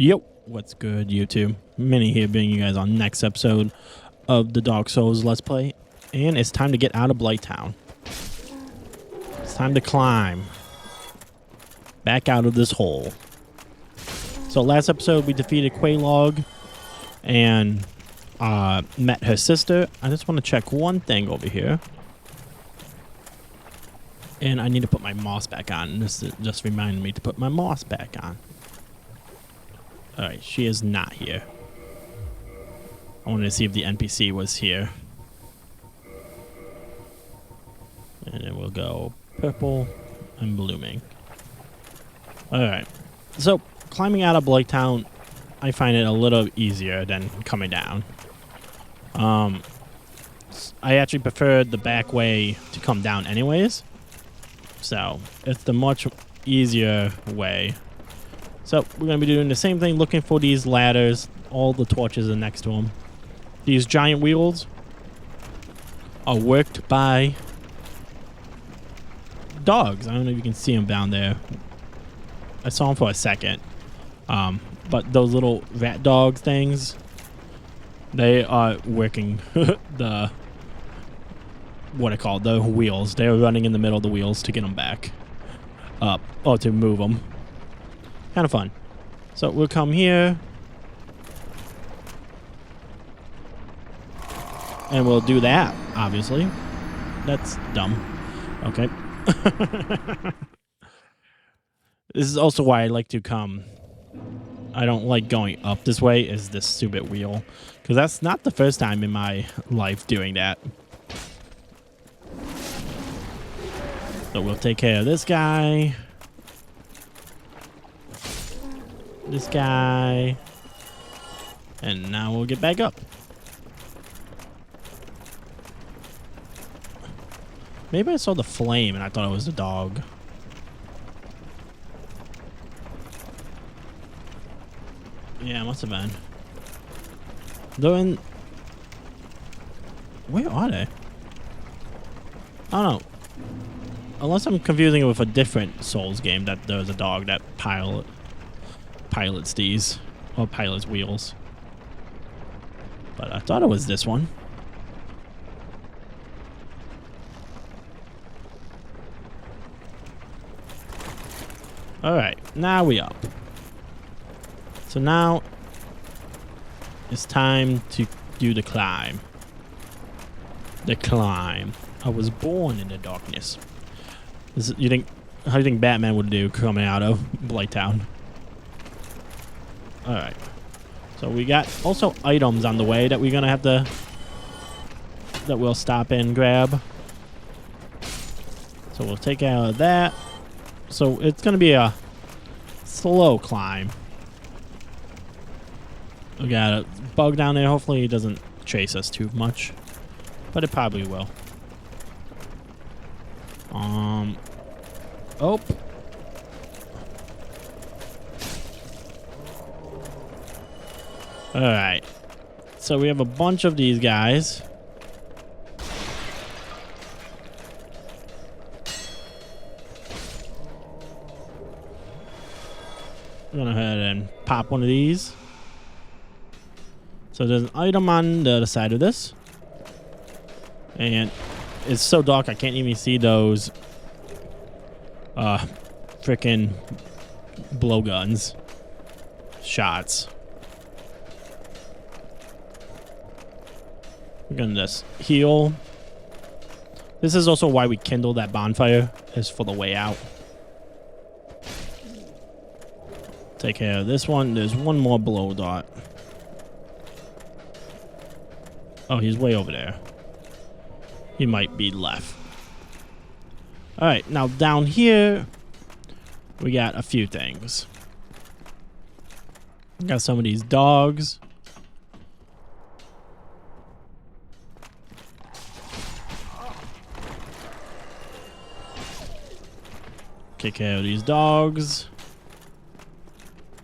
Yo, what's good, YouTube? Minnie here, bringing you guys on next episode of the Dark Souls Let's Play, and it's time to get out of Blighttown. It's time to climb back out of this hole. So last episode we defeated Quaylog and met her sister. I just want to check one thing over here, and I need to put my moss back on. This just reminded me to put my moss back on. Alright, she is not here. I wanted to see if the NPC was here. And then we'll go purple and blooming. Alright, so climbing out of Blighttown, I find it a little easier than coming down. I actually preferred the back way to come down anyways. So, it's the much easier way. So, we're going to be doing the same thing, looking for these ladders. All the torches are next to them. These giant wheels are worked by dogs. I don't know if you can see them down there. I saw them for a second. But those little rat dog things, they are working the wheels. They're running in the middle of the wheels to get them back up, or to move them. Kind of fun. So we'll come here and we'll do that, obviously. That's dumb. Okay. This is also why I like to come. I don't like going up this way, is this stupid wheel, because that's not the first time in my life doing that. So we'll take care of this guy. This guy, and now we'll get back up. Maybe I saw the flame and I thought it was the dog. Yeah, it must have been. Doing. Where are they? I don't know. Unless I'm confusing it with a different Souls game that there's a dog that pilots these, or pilots wheels. But I thought it was this one. Alright, now we up. So now it's time to do the climb. The climb. I was born in the darkness. How do you think Batman would do coming out of Blighttown? Alright. So we got also items on the way that we're gonna have to, that we'll stop and grab. So we'll take out of that. So it's gonna be a slow climb. We got a bug down there. Hopefully it doesn't chase us too much, but it probably will. Oh. Alright. So we have a bunch of these guys. I'm gonna go ahead and pop one of these. So there's an item on the other side of this. And it's so dark I can't even see those freaking blowguns shots. We're gonna just heal. This is also why we kindle that bonfire, is for the way out. Take care of this one. There's one more blow dart. Oh, he's way over there. He might be left. Alright, now down here, we got a few things. We got some of these dogs. Take care of these dogs.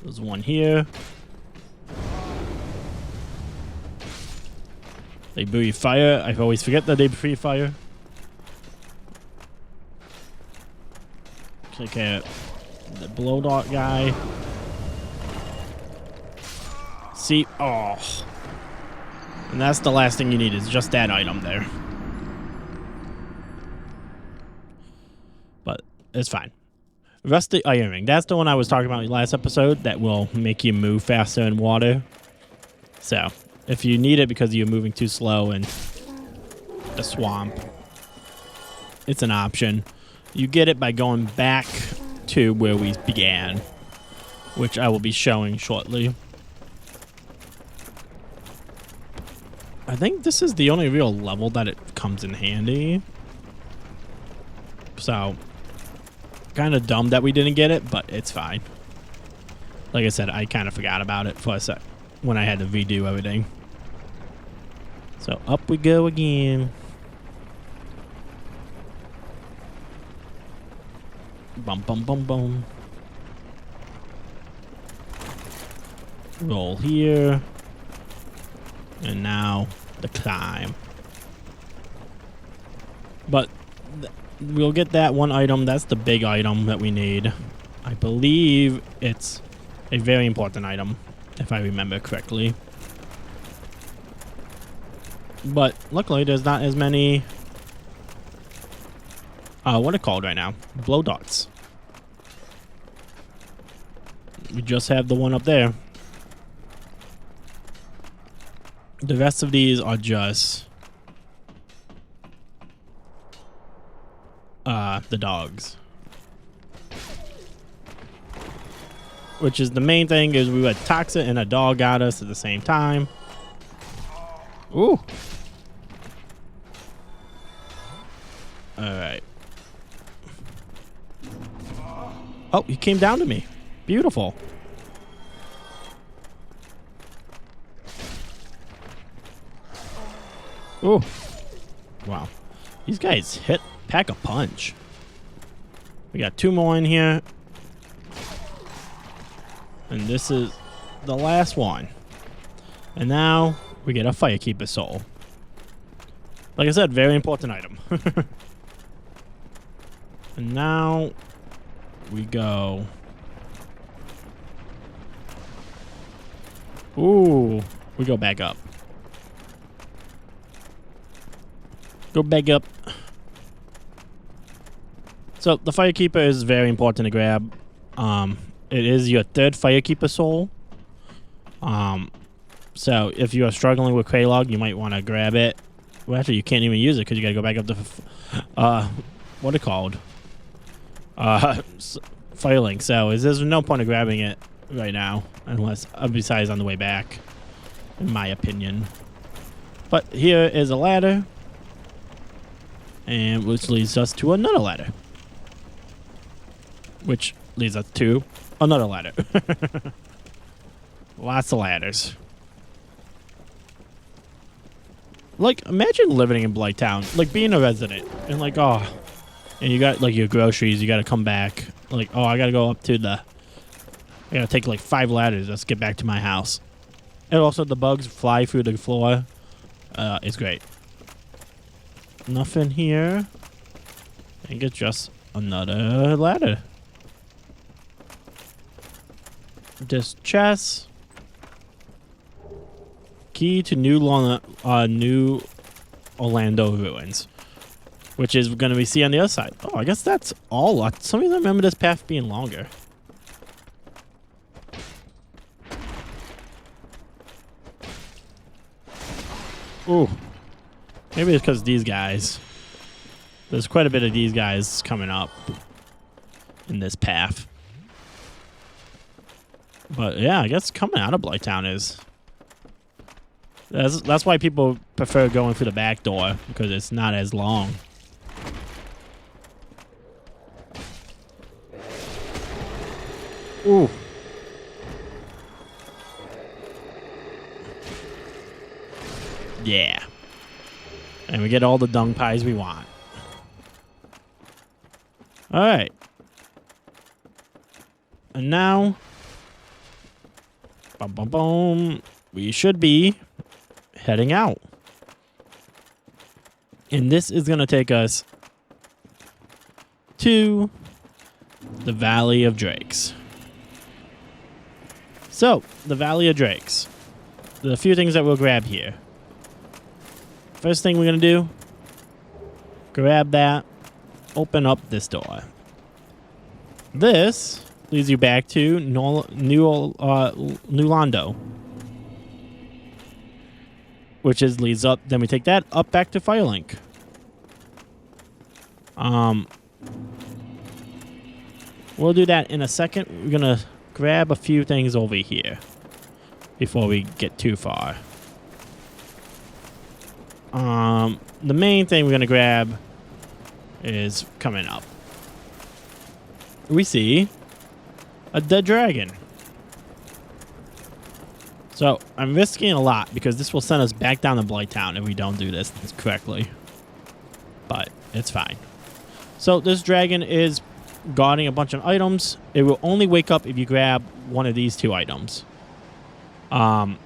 There's one here. They breathe fire. I always forget that they breathe fire. Take care of the blow dart guy. See? Oh. And that's the last thing you need is just that item there. But it's fine. Rusty iron ring. That's the one I was talking about in the last episode that will make you move faster in water. So, if you need it because you're moving too slow in the swamp, it's an option. You get it by going back to where we began, which I will be showing shortly. I think this is the only real level that it comes in handy. So, kind of dumb that we didn't get it, but it's fine. Like I said, I kind of forgot about it for a sec when I had to redo everything. So, up we go again. Bum, bum, bum, bum. Roll here. And now the climb. But we'll get that one item. That's the big item that we need. I believe it's a very important item, if I remember correctly. But luckily there's not as many... what are they called right now? Blow darts. We just have the one up there. The rest of these are just the dogs. Which is the main thing is we had toxic and a dog got us at the same time. Ooh. Alright. Oh, he came down to me. Beautiful. Ooh. Wow. These guys pack a punch. We got 2 more in here. And this is the last one. And now we get a Firekeeper soul. Like I said, very important item. And now we go. Ooh. We go back up. Go back up. So the Firekeeper is very important to grab. It is your 3rd Firekeeper soul. So if you are struggling with Kraylog, you might want to grab it. Well, actually, you can't even use it because you got to go back up to what are they called? Firelink. So there's no point of grabbing it right now, unless besides on the way back, in my opinion. But here is a ladder. And which leads us to another ladder. Which leads us to another ladder. Lots of ladders. Like, imagine living in Blighttown. Like, being a resident. And like, oh. And you got, like, your groceries. You got to come back. Like, oh, I got to go up to the... I got to take, like, 5 ladders just to get back to my house. And also, the bugs fly through the floor. It's great. Nothing here. I think it's just another ladder. This chest. Key to New Orlando ruins, which is going to be see on the other side. Oh, I guess that's all. Some reason I remember this path being longer. Ooh. Maybe it's because these guys. There's quite a bit of these guys coming up in this path. But yeah, I guess coming out of Blighttown is... That's why people prefer going through the back door, because it's not as long. Ooh. Yeah. And we get all the dung pies we want. Alright. And now... Bum, bum, bum. We should be heading out. And this is going to take us to the Valley of Drakes. So, the Valley of Drakes. a few things that we'll grab here. First thing we're going to do, grab that, open up this door. This leads you back to New Lando, which leads up. Then we take that up back to Firelink. We'll do that in a second. We're going to grab a few things over here before we get too far. The main thing we're going to grab is coming up. We see a dead dragon. So I'm risking a lot because this will send us back down to Blighttown if we don't do this correctly. But it's fine. So this dragon is guarding a bunch of items. It will only wake up if you grab one of these two items. But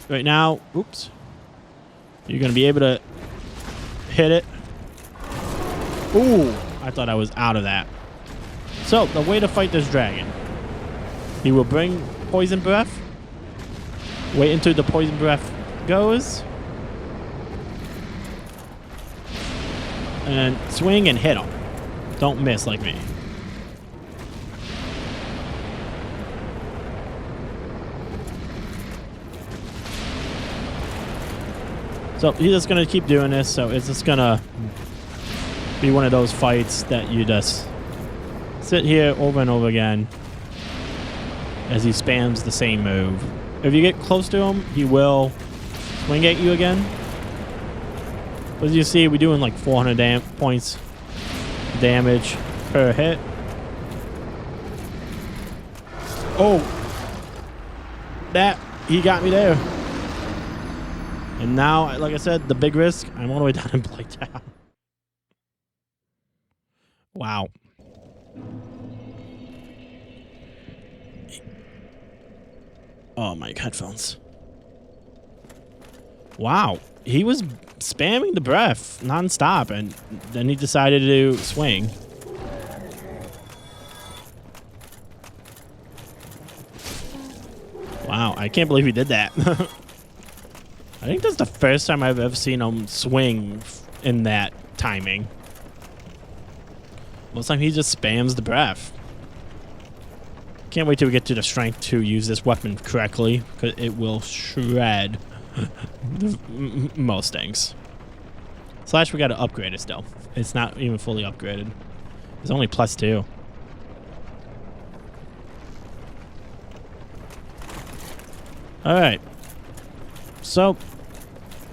right now, oops, you're going to be able to hit it. Ooh, I thought I was out of that. So the way to fight this dragon, he will bring poison breath. Wait until the poison breath goes. And swing and hit him. Don't miss like me. So he's just going to keep doing this. So it's just going to be one of those fights that you just sit here over and over again as he spams the same move. If you get close to him, he will swing at you again. As you see, we're doing like 400 points damage per hit. Oh, that he got me there. And now, like I said, the big risk, I'm all the way down in Blighttown. Wow. Oh, my headphones. Wow. He was spamming the breath nonstop, and then he decided to swing. Wow, I can't believe he did that. I think that's the first time I've ever seen him swing in that timing. Most time he just spams the breath. Can't wait till we get to the strength to use this weapon correctly, because it will shred most things. Slash, we got to upgrade it still. It's not even fully upgraded. It's only +2. Alright. So,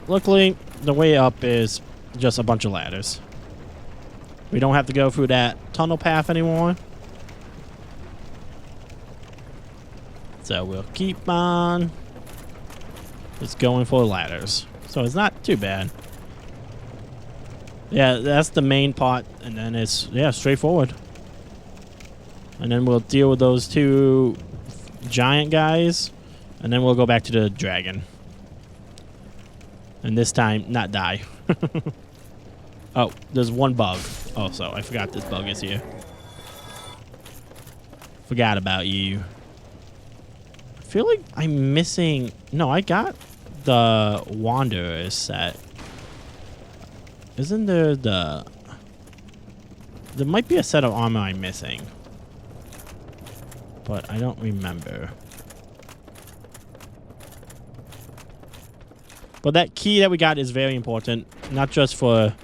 luckily, the way up is just a bunch of ladders. We don't have to go through that tunnel path anymore. So we'll keep on just going for ladders. So it's not too bad. Yeah, that's the main part. And then it's, yeah, straightforward. And then we'll deal with those two giant guys. And then we'll go back to the dragon. And this time, not die. Oh, there's one bug. Oh, so I forgot this bug is here. Forgot about you. I feel like I'm missing... No, I got the Wanderer set. Isn't there the... There might be a set of armor I'm missing. But I don't remember. But that key that we got is very important. Not just for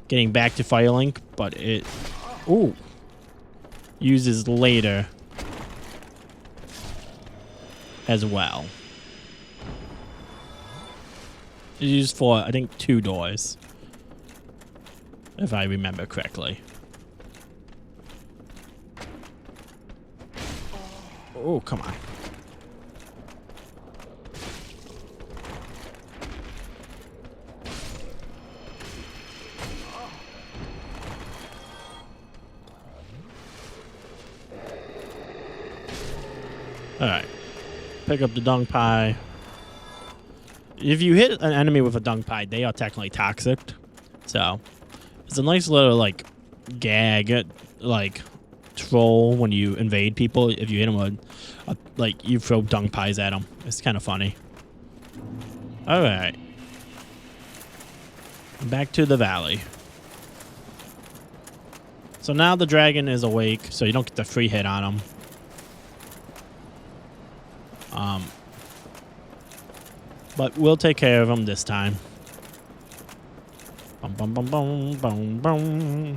getting back to Firelink, but it... Ooh. Uses later as well. It's used for, I think, 2 doors. If I remember correctly. Oh, come on. Alright. Pick up the dung pie. If you hit an enemy with a dung pie, they are technically toxic. So, it's a nice little, like, gag, like, troll when you invade people. If you hit them with, like, you throw dung pies at them. It's kind of funny. All right. Back to the valley. So now the dragon is awake, so you don't get the free hit on him. But we'll take care of him this time. Bum, bum, bum, bum, bum, bum.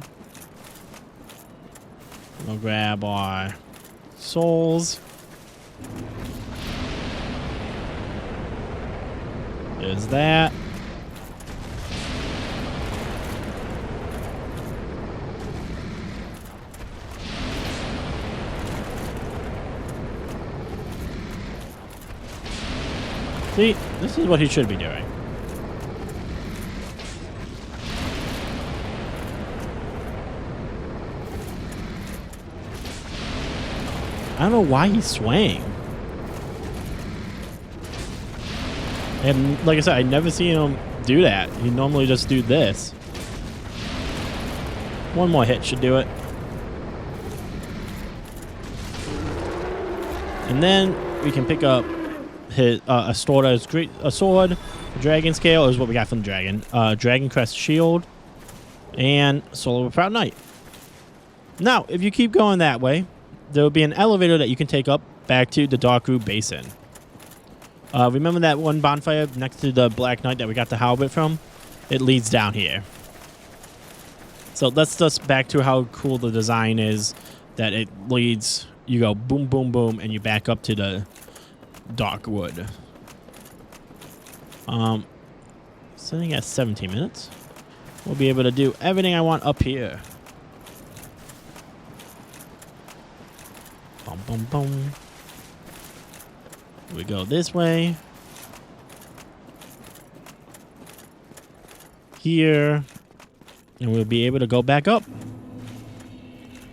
We'll grab our souls. There's that. See, this is what he should be doing. I don't know why he's swaying. And like I said, I never seen him do that. He normally just do this. One more hit should do it. And then we can pick up his a sword. A dragon scale is what we got from the dragon. Dragon crest shield, and soul of a proud knight. Now, if you keep going that way, there will be an elevator that you can take up back to the Darkroot Basin. Remember that one bonfire next to the Black Knight that we got the halberd from? It leads down here. So that's just back to how cool the design is, that it leads, you go boom, boom, boom, and you back up to the dark wood. Sitting at 17 minutes. We'll be able to do everything I want up here. Boom, boom, boom. We go this way. Here. And we'll be able to go back up.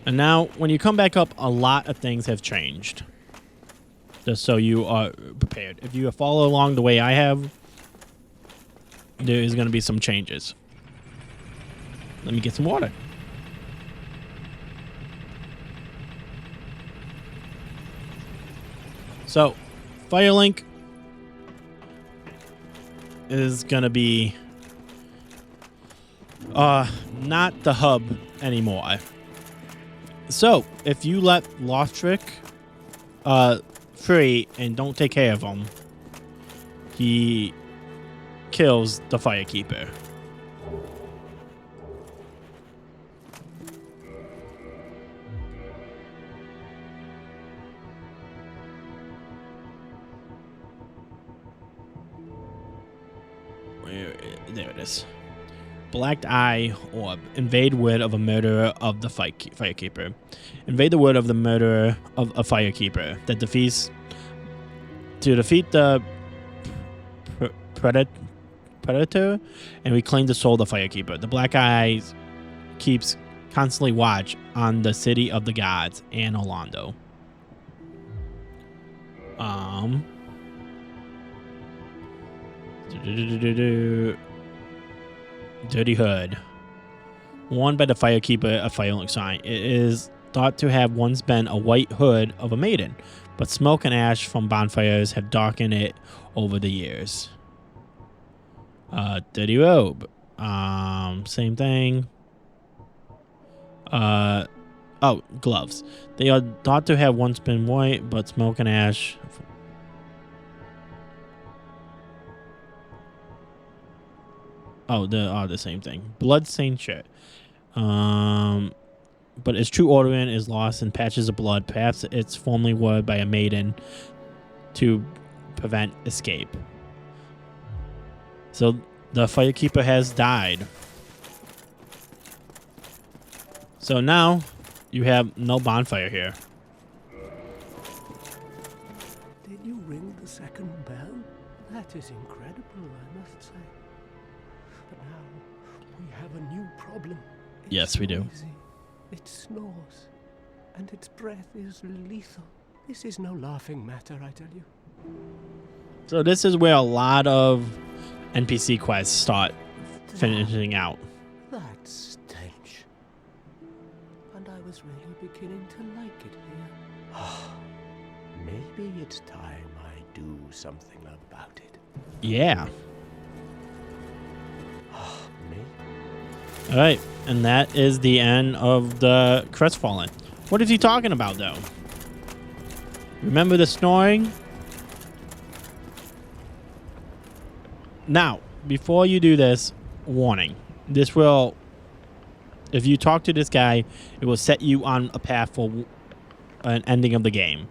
And now, when you come back up, a lot of things have changed. Just so you are prepared. If you follow along the way I have, there is going to be some changes. Let me get some water. So, Firelink is going to be not the hub anymore. So, if you let Lothric free and don't take care of him, he kills the Firekeeper. There it is. Black Eye Orb. Invade wood of a murderer of the Firekeeper. Invade the wood of the murderer of a Firekeeper. That defeats... To defeat the Predator and reclaim the soul of the Firekeeper. The Black Eye keeps constantly watch on the city of the gods and Orlando. Dirty Hood. Worn by the Firekeeper, a Firelink sign. It is thought to have once been a white hood of a maiden, but smoke and ash from bonfires have darkened it over the years. Dirty Robe. Same thing. Oh, gloves. They are thought to have once been white, but smoke and ash... Oh, they're the same thing. Bloodstained shirt. But its true ornament is lost in patches of blood. Perhaps it's formerly worn by a maiden to prevent escape. So the Firekeeper has died. So now you have no bonfire here. Did you ring the second bell? That is incredible, I must say. But now we have a new problem. Yes, we do. Noisy. It snores, and its breath is lethal. This is no laughing matter, I tell you. So this is where a lot of NPC quests start finishing out. That stench. And I was really beginning to like it here. Maybe it's time I do something about it. Yeah. Maybe. All right, and that is the end of the Crestfallen. What is he talking about, though? Remember the snoring? Now, before you do this, warning. This will, if you talk to this guy, it will set you on a path for an ending of the game.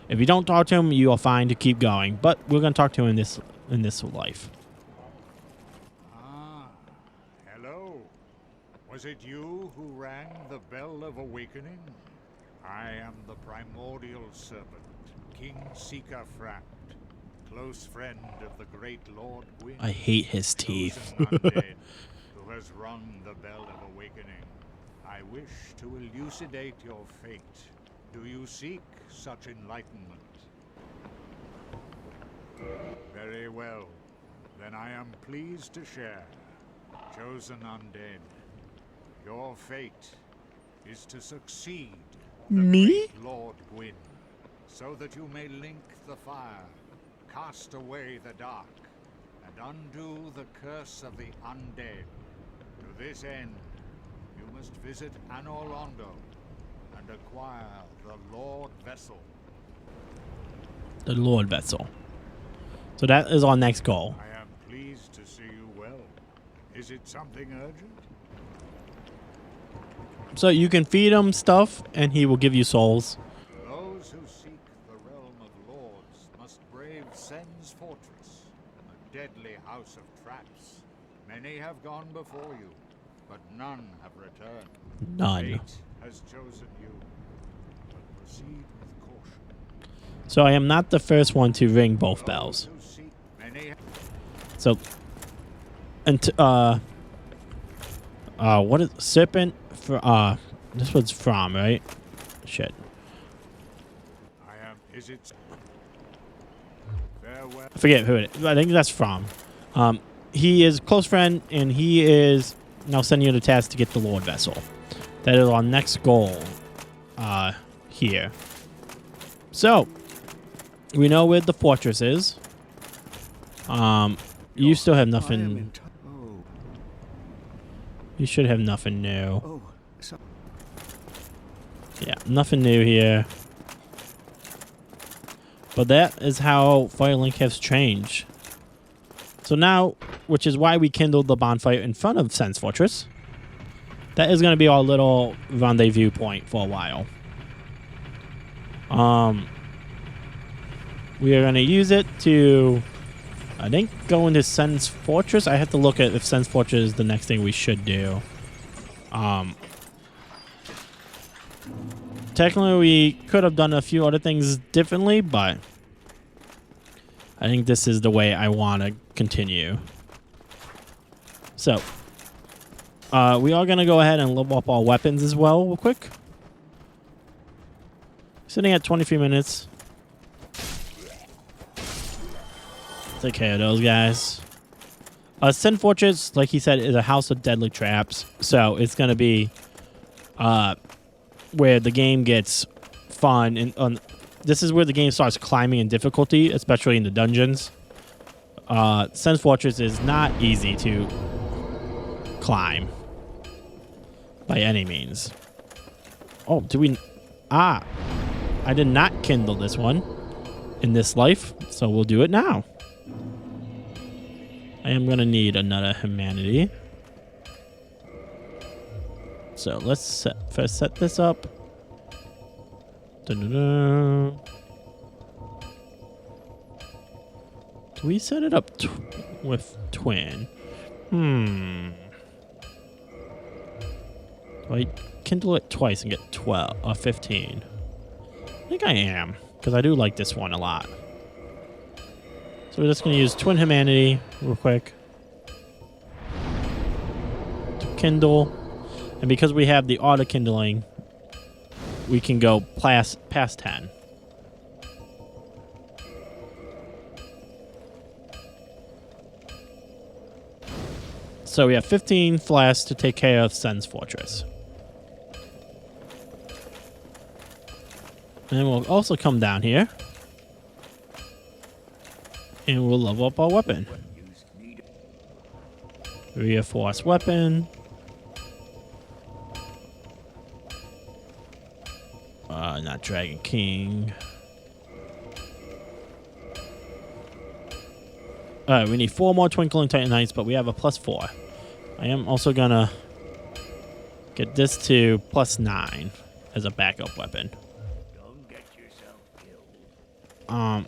If you don't talk to him, you are fine to keep going. But we're going to talk to him in this life. Hello. Was it you who rang the bell of awakening? I am the primordial serpent, King Seeker Frapt, close friend of the great Lord Gwyn. I hate his teeth. Chosen undead, who has rung the bell of awakening. I wish to elucidate your fate. Do you seek such enlightenment? Very well. Then I am pleased to share. Chosen undead, your fate is to succeed the Me? great Lord Gwyn, so that you may link the fire, cast away the dark, and undo the curse of the undead. To this end, you must visit Anor Londo and acquire the Lord Vessel. The Lord Vessel. So that is our next goal. I am pleased to see you well. Is it something urgent? So you can feed him stuff, and he will give you souls. Those who seek the realm of lords must brave Sen's fortress, a deadly house of traps. Many have gone before you, but none have returned. None. Fate has chosen you, but proceed with caution. So I am not the first one to ring both bells. Those who seek many So, and what is serpent for? This was from, right? Shit. I am. Is it? Farewell. I forget who it is. I think that's from. He is close friend, and he is now sending you the task to get the Lord Vessel. That is our next goal. Here. So, we know where the fortress is. You still have nothing. You should have nothing new. Oh, so Yeah, nothing new here. But that is how Firelink has changed. So now, which is why we kindled the bonfire in front of Sen's Fortress. That is going to be our little rendezvous point for a while. We are going to use it to, I think, go into Sen's Fortress. I have to look at if Sen's Fortress is the next thing we should do. Technically, we could have done a few other things differently, but I think this is the way I want to continue. So, we are going to go ahead and level up our weapons as well real quick. Sitting at 23 minutes. Take care of those guys. Sen Fortress, like he said, is a house of deadly traps. So it's going to be where the game gets fun. And this is where the game starts climbing in difficulty, especially in the dungeons. Sen's Fortress is not easy to climb by any means. Oh, do we... I did not kindle this one in this life, so we'll do it now. I am going to need another humanity. So let's first set this up. Da-da-da. Do we set it up with twin? Do I kindle it twice and get 12 or 15? I think I am, because I do like this one a lot. So we're just going to use Twin Humanity real quick to kindle. And because we have the auto kindling, we can go past 10. So we have 15 flasks to take care of Sen's Fortress. And we'll also come down here. And we'll level up our weapon. Reinforced weapon. Not Dragon King. Alright, we need 4 more Twinkling Titanites, but we have a +4. I am also gonna get this to +9 as a backup weapon. Don't get yourself killed.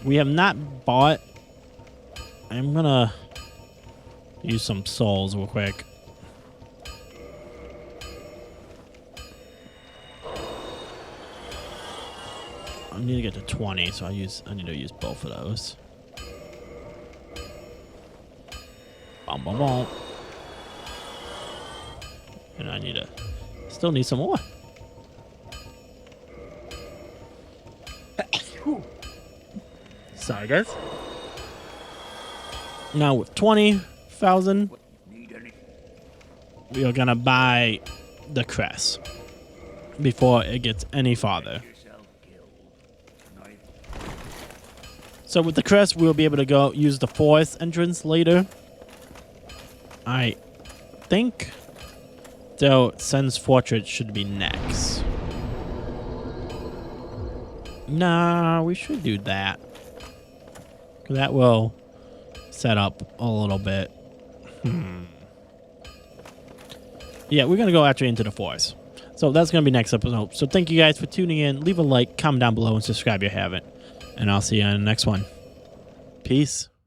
We have not bought. I'm gonna use some souls real quick. I need to get to 20, so I need to use both of those. Bum, bum, bum. And I still need some more. Sorry, guys. Now with 20,000, we are gonna buy the crest before it gets any farther. So with the crest, we'll be able to go use the forest entrance later. I think, though, Sen's Fortress should be next. Nah, we should do that. That will set up a little bit. Yeah, we're going to go actually into the forest. So that's going to be next episode. So thank you guys for tuning in. Leave a like, comment down below, and subscribe if you haven't. And I'll see you on the next one. Peace.